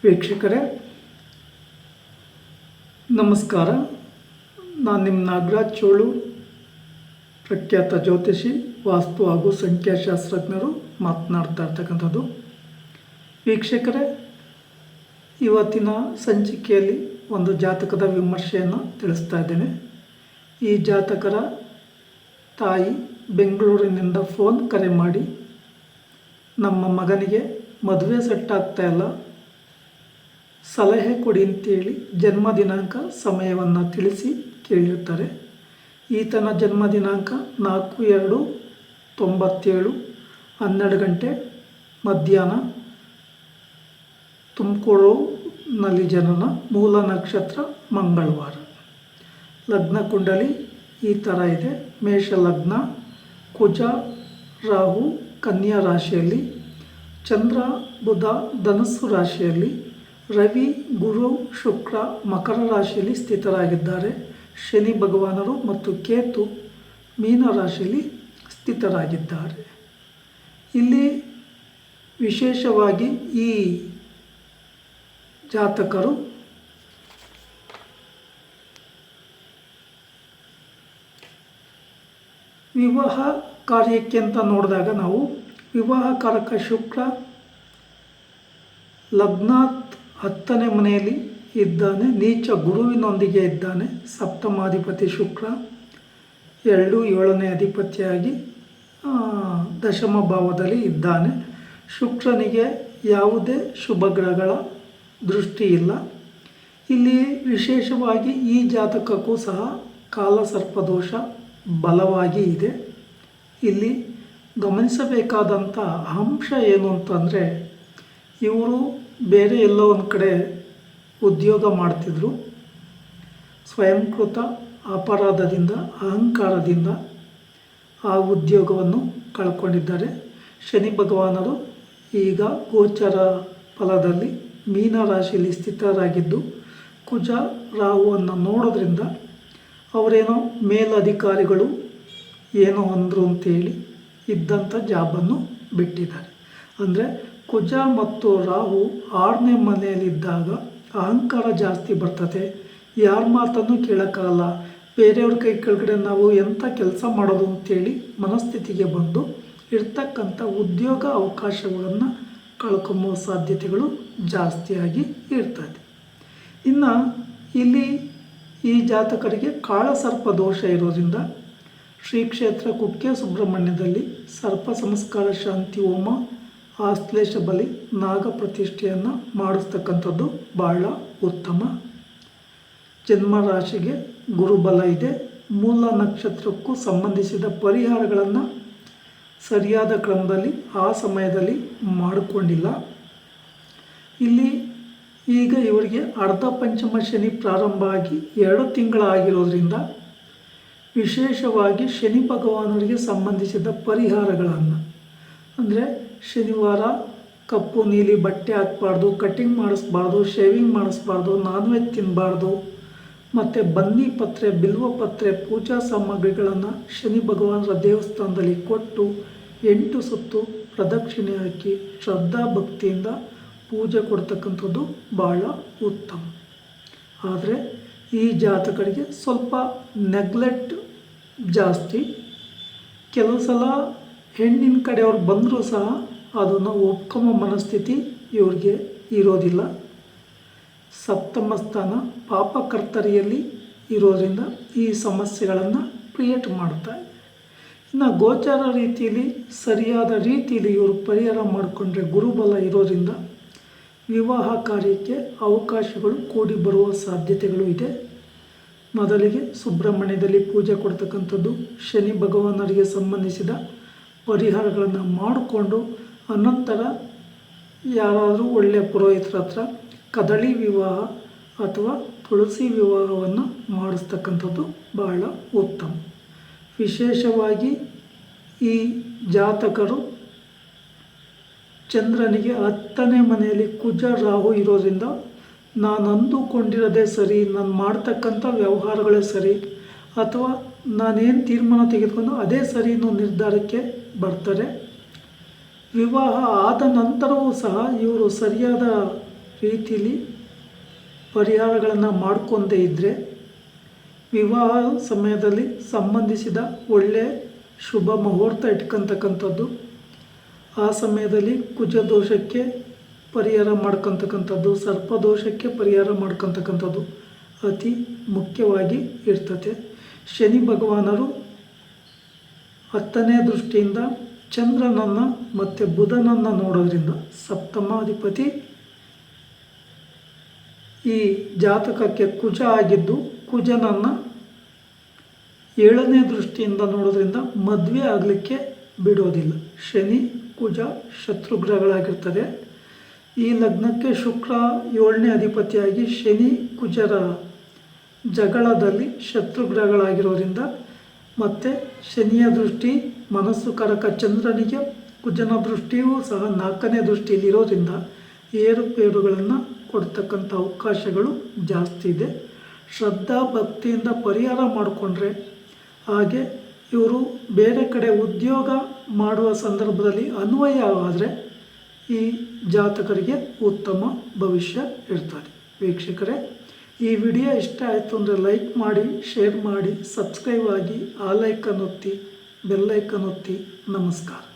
ವೀಕ್ಷಕರೇ ನಮಸ್ಕಾರ. ನಾನು ನಿಮ್ಮ ನಾಗರಾಜ್ ಚೋಳು, ಪ್ರಖ್ಯಾತ ಜ್ಯೋತಿಷಿ, ವಾಸ್ತು ಹಾಗೂ ಸಂಖ್ಯಾಶಾಸ್ತ್ರಜ್ಞರು ಮಾತನಾಡ್ತಾ ಇರ್ತಕ್ಕಂಥದ್ದು. ವೀಕ್ಷಕರೇ, ಇವತ್ತಿನ ಸಂಚಿಕೆಯಲ್ಲಿ ಒಂದು ಜಾತಕದ ವಿಮರ್ಶೆಯನ್ನು ತಿಳಿಸ್ತಾ ಇದ್ದೇನೆ. ಈ ಜಾತಕರ ತಾಯಿ ಬೆಂಗಳೂರಿನಿಂದ ಫೋನ್ ಕರೆ ಮಾಡಿ ನಮ್ಮ ಮಗನಿಗೆ ಮದುವೆ ಸೆಟ್ ಆಗ್ತಾ ಇಲ್ಲ, ಸಲಹೆ ಕೊಡಿ ಅಂತೇಳಿ ಜನ್ಮ ದಿನಾಂಕ ಸಮಯವನ್ನು ತಿಳಿಸಿ ಕೇಳಿರ್ತಾರೆ. ಈತನ ಜನ್ಮ ದಿನಾಂಕ 4/2/97 12 ಗಂಟೆ ಮಧ್ಯಾಹ್ನ, ತುಮಕೂರಿನಲ್ಲಿ ಜನನ, ಮೂಲ ನಕ್ಷತ್ರ ಮಂಗಳವಾರ. ಲಗ್ನ ಕುಂಡಲಿ ಈ ಥರ ಇದೆ. ಮೇಷ ಲಗ್ನ, ಕುಜ ರಾಹು ಕನ್ಯಾ ರಾಶಿಯಲ್ಲಿ, ಚಂದ್ರ ಬುಧ ಧನಸ್ಸು ರಾಶಿಯಲ್ಲಿ, ರವಿ ಗುರು ಶುಕ್ರ ಮಕರ ರಾಶಿಯಲ್ಲಿ ಸ್ಥಿತರಾಗಿದ್ದಾರೆ. ಶನಿ ಭಗವಾನರು ಮತ್ತು ಕೇತು ಮೀನ ರಾಶಿಯಲ್ಲಿ ಸ್ಥಿತರಾಗಿದ್ದಾರೆ. ಇಲ್ಲಿ ವಿಶೇಷವಾಗಿ ಈ ಜಾತಕರು ವಿವಾಹ ಕಾರ್ಯಕ್ಕೆ ಅಂತ ನೋಡಿದಾಗ ನಾವು ವಿವಾಹಕಾರಕ ಶುಕ್ರ ಲಗ್ನಾತ್ 10ನೇ ಮನೆಯಲ್ಲಿ ಇದ್ದಾನೆ, ನೀಚ ಗುರುವಿನೊಂದಿಗೆ ಇದ್ದಾನೆ. ಸಪ್ತಮಾಧಿಪತಿ ಶುಕ್ರ 2 7ನೇ ಅಧಿಪತಿಯಾಗಿ ದಶಮ ಭಾವದಲ್ಲಿ ಇದ್ದಾನೆ. ಶುಕ್ರನಿಗೆ ಯಾವುದೇ ಶುಭ ಗ್ರಹಗಳ ದೃಷ್ಟಿ ಇಲ್ಲ. ಇಲ್ಲಿ ವಿಶೇಷವಾಗಿ ಈ ಜಾತಕಕ್ಕೂ ಸಹ ಕಾಲಸರ್ಪದೋಷ ಬಲವಾಗಿ ಇದೆ. ಇಲ್ಲಿ ಗಮನಿಸಬೇಕಾದಂಥ ಅಂಶ ಏನು ಅಂತಂದರೆ, ಇವರು ಬೇರೆ ಎಲ್ಲೋ ಒಂದು ಕಡೆ ಉದ್ಯೋಗ ಮಾಡ್ತಿದ್ರು. ಸ್ವಯಂಕೃತ ಅಪರಾಧದಿಂದ, ಅಹಂಕಾರದಿಂದ ಆ ಉದ್ಯೋಗವನ್ನು ಕಳ್ಕೊಂಡಿದ್ದಾರೆ. ಶನಿ ಭಗವಾನರು ಈಗ ಗೋಚರ ಫಲದಲ್ಲಿ ಮೀನ ರಾಶಿಯಲ್ಲಿ ಸ್ಥಿತರಾಗಿದ್ದು, ಕುಜ ರಾಹುವನ್ನು ನೋಡೋದ್ರಿಂದ ಅವರೇನೋ ಮೇಲಧಿಕಾರಿಗಳು ಏನೋ ಅಂದರು ಅಂತೇಳಿ ಇದ್ದಂಥ ಜಾಬನ್ನು ಬಿಟ್ಟಿದ್ದಾರೆ. ಅಂದರೆ ಕುಜ ಮತ್ತು ರಾಹು 6ನೇ ಮನೆಯಲ್ಲಿದ್ದಾಗ ಅಹಂಕಾರ ಜಾಸ್ತಿ ಬರ್ತದೆ. ಯಾರ ಮಾತನ್ನು ಕೇಳೋಕ್ಕಾಗಲ್ಲ. ಬೇರೆಯವ್ರ ಕೈ ಕೆಳಗಡೆ ನಾವು ಎಂಥ ಕೆಲಸ ಮಾಡೋದು ಅಂತೇಳಿ ಮನಸ್ಥಿತಿಗೆ ಬಂದು ಇರ್ತಕ್ಕಂಥ ಉದ್ಯೋಗ ಅವಕಾಶಗಳನ್ನು ಕಳ್ಕೊಂಬೋ ಸಾಧ್ಯತೆಗಳು ಜಾಸ್ತಿಯಾಗಿ ಇರ್ತದೆ. ಇನ್ನು ಇಲ್ಲಿ ಈ ಜಾತಕರಿಗೆ ಕಾಳಸರ್ಪ ದೋಷ ಇರೋದ್ರಿಂದ ಶ್ರೀ ಕ್ಷೇತ್ರ ಕುಕ್ಕೆ ಸುಬ್ರಹ್ಮಣ್ಯದಲ್ಲಿ ಸರ್ಪ ಸಂಸ್ಕಾರ ಶಾಂತಿ ಹೋಮ, ಆಶ್ಲೇಷ ಬಲಿ, ನಾಗ ಪ್ರತಿಷ್ಠೆಯನ್ನು ಮಾಡಿಸ್ತಕ್ಕಂಥದ್ದು ಬಹಳ ಉತ್ತಮ. ಜನ್ಮ ರಾಶಿಗೆ ಗುರುಬಲ ಇದೆ. ಮೂಲ ನಕ್ಷತ್ರಕ್ಕೂ ಸಂಬಂಧಿಸಿದ ಪರಿಹಾರಗಳನ್ನು ಸರಿಯಾದ ಕ್ರಮದಲ್ಲಿ ಆ ಸಮಯದಲ್ಲಿ ಮಾಡಿಕೊಂಡಿಲ್ಲ. ಇಲ್ಲಿ ಈಗ ಇವರಿಗೆ ಅರ್ಧ ಪಂಚಮ ಶನಿ ಪ್ರಾರಂಭ ಆಗಿ 2 ತಿಂಗಳಾಗಿರೋದ್ರಿಂದ ವಿಶೇಷವಾಗಿ ಶನಿ ಭಗವಾನರಿಗೆ ಸಂಬಂಧಿಸಿದ ಪರಿಹಾರಗಳನ್ನು, ಅಂದರೆ ಶನಿವಾರ ಕಪ್ಪು ನೀಲಿ ಬಟ್ಟೆ ಹಾಕಬಾರ್ದು, ಕಟ್ಟಿಂಗ್ ಮಾಡಿಸ್ಬಾರ್ದು, ಶೇವಿಂಗ್ ಮಾಡಿಸ್ಬಾರ್ದು, ನಾನ್ ವೆಜ್ ತಿನ್ನಬಾರ್ದು, ಮತ್ತು ಬನ್ನಿ ಪತ್ರೆ, ಬಿಲ್ವ ಪತ್ರೆ, ಪೂಜಾ ಸಾಮಗ್ರಿಗಳನ್ನು ಶನಿ ಭಗವಾನರ ದೇವಸ್ಥಾನದಲ್ಲಿ ಕೊಟ್ಟು 8 ಸುತ್ತು ಪ್ರದಕ್ಷಿಣೆ ಹಾಕಿ ಶ್ರದ್ಧಾ ಭಕ್ತಿಯಿಂದ ಪೂಜೆ ಕೊಡ್ತಕ್ಕಂಥದ್ದು ಬಹಳ ಉತ್ತಮ. ಆದರೆ ಈ ಜಾತಕರಿಗೆ ಸ್ವಲ್ಪ ನೆಗ್ಲೆಕ್ಟ್ ಜಾಸ್ತಿ. ಕೆಲವು ಸಲ ಹೆಣ್ಣಿನ ಕಡೆಯವ್ರು ಬಂದರೂ ಸಹ ಅದನ್ನು ಒಪ್ಕೊಂಬೋ ಮನಸ್ಥಿತಿ ಇವ್ರಿಗೆ ಇರೋದಿಲ್ಲ. ಸಪ್ತಮ ಸ್ಥಾನ ಪಾಪಕರ್ತರಿಯಲ್ಲಿ ಇರೋದರಿಂದ ಈ ಸಮಸ್ಯೆಗಳನ್ನು ಕ್ರಿಯೇಟ್ ಮಾಡ್ತಾರೆ. ಇನ್ನು ಗೋಚಾರ ರೀತಿಯಲ್ಲಿ ಸರಿಯಾದ ರೀತಿಯಲ್ಲಿ ಇವರು ಪರಿಹಾರ ಮಾಡಿಕೊಂಡ್ರೆ ಗುರುಬಲ ಇರೋದ್ರಿಂದ ವಿವಾಹ ಕಾರ್ಯಕ್ಕೆ ಅವಕಾಶಗಳು ಕೂಡಿ ಬರುವ ಸಾಧ್ಯತೆಗಳು ಇದೆ. ಮೊದಲಿಗೆ ಸುಬ್ರಹ್ಮಣ್ಯದಲ್ಲಿ ಪೂಜೆ ಕೊಡ್ತಕ್ಕಂಥದ್ದು, ಶನಿ ಭಗವಾನರಿಗೆ ಸಂಬಂಧಿಸಿದ ಪರಿಹಾರಗಳನ್ನು ಮಾಡಿಕೊಂಡು ಅನಂತರ ಯಾರಾದರೂ ಒಳ್ಳೆಯ ಪುರೋಹಿತರ ಹತ್ರ ಕದಳಿ ವಿವಾಹ ಅಥವಾ ತುಳಸಿ ವಿವಾಹವನ್ನು ಮಾಡಿಸ್ತಕ್ಕಂಥದ್ದು ಬಹಳ ಉತ್ತಮ. ವಿಶೇಷವಾಗಿ ಈ ಜಾತಕರು ಚಂದ್ರನಿಗೆ 10ನೇ ಮನೆಯಲ್ಲಿ ಕುಜ ರಾಹು ಇರೋದ್ರಿಂದ ನಾನು ಅಂದುಕೊಂಡಿರೋದೇ ಸರಿ, ನಾನು ಮಾಡ್ತಕ್ಕಂಥ ವ್ಯವಹಾರಗಳೇ ಸರಿ, ಅಥವಾ ನಾನೇನು ತೀರ್ಮಾನ ತೆಗೆದುಕೊಂಡು ಅದೇ ಸರಿ ಅನ್ನೋ ನಿರ್ಧಾರಕ್ಕೆ ಬರ್ತಾರೆ. ವಿವಾಹ ಆದ ನಂತರವೂ ಸಹ ಇವರು ಸರಿಯಾದ ರೀತಿಲಿ ಪರಿಹಾರಗಳನ್ನು ಮಾಡ್ಕೊಂಡೇ ಇದ್ದರೆ ವಿವಾಹ ಸಮಯದಲ್ಲಿ ಸಂಬಂಧಿಸಿದ ಒಳ್ಳೆಯ ಶುಭ ಮುಹೂರ್ತ ಇಟ್ಕೊತಕ್ಕಂಥದ್ದು, ಆ ಸಮಯದಲ್ಲಿ ಕುಜ ದೋಷಕ್ಕೆ ಪರಿಹಾರ ಮಾಡ್ಕೊತಕ್ಕಂಥದ್ದು, ಸರ್ಪದೋಷಕ್ಕೆ ಪರಿಹಾರ ಮಾಡ್ಕೊತಕ್ಕಂಥದ್ದು ಅತಿ ಮುಖ್ಯವಾಗಿ ಇರ್ತದೆ. ಶನಿ ಭಗವಾನರು 10ನೇ ದೃಷ್ಟಿಯಿಂದ ಚಂದ್ರನನ್ನು ಮತ್ತು ಬುಧನನ್ನು ನೋಡೋದ್ರಿಂದ ಸಪ್ತಮಾಧಿಪತಿ ಈ ಜಾತಕಕ್ಕೆ ಕುಜ ಆಗಿದ್ದು ಕುಜನನ್ನು 7ನೇ ದೃಷ್ಟಿಯಿಂದ ನೋಡೋದ್ರಿಂದ ಮದುವೆ ಆಗಲಿಕ್ಕೆ ಬಿಡೋದಿಲ್ಲ. ಶನಿ ಕುಜ ಶತ್ರುಗ್ರಹಗಳಾಗಿರ್ತದೆ. ಈ ಲಗ್ನಕ್ಕೆ ಶುಕ್ರ 7ನೇ ಅಧಿಪತಿಯಾಗಿ ಶನಿ ಕುಜರ ಜಗಳದಲ್ಲಿ ಶತ್ರುಗ್ರಹಗಳಾಗಿರೋದ್ರಿಂದ ಮತ್ತು ಶನಿಯ ದೃಷ್ಟಿ ಮನಸ್ಸು ಕರಕ ಚಂದ್ರನಿಗೆ, ಕುಜನ ದೃಷ್ಟಿಯೂ ಸಹ 4ನೇ ದೃಷ್ಟಿಯಲ್ಲಿರೋದ್ರಿಂದ ಏರುಪೇರುಗಳನ್ನು ಕೊಡ್ತಕ್ಕಂಥ ಅವಕಾಶಗಳು ಜಾಸ್ತಿ ಇದೆ. ಶ್ರದ್ಧಾ ಭಕ್ತಿಯಿಂದ ಪರಿಹಾರ ಮಾಡಿಕೊಂಡ್ರೆ, ಹಾಗೆ ಇವರು ಬೇರೆ ಕಡೆ ಉದ್ಯೋಗ ಮಾಡುವ ಸಂದರ್ಭದಲ್ಲಿ ಅನ್ವಯ ಆದರೆ ಈ ಜಾತಕರಿಗೆ ಉತ್ತಮ ಭವಿಷ್ಯ ಇರ್ತದೆ. ವೀಕ್ಷಕರೇ, ಈ ವಿಡಿಯೋ ಇಷ್ಟ ಆಯಿತು ಅಂದರೆ ಲೈಕ್ ಮಾಡಿ, ಶೇರ್ ಮಾಡಿ, ಸಬ್ಸ್ಕ್ರೈಬ್ ಆಗಿ, ಆ ಲೈಕನ್ನು ಒತ್ತಿ, ಬೆಲ್ಲೈಕನ್ ಒತ್ತಿ. ನಮಸ್ಕಾರ.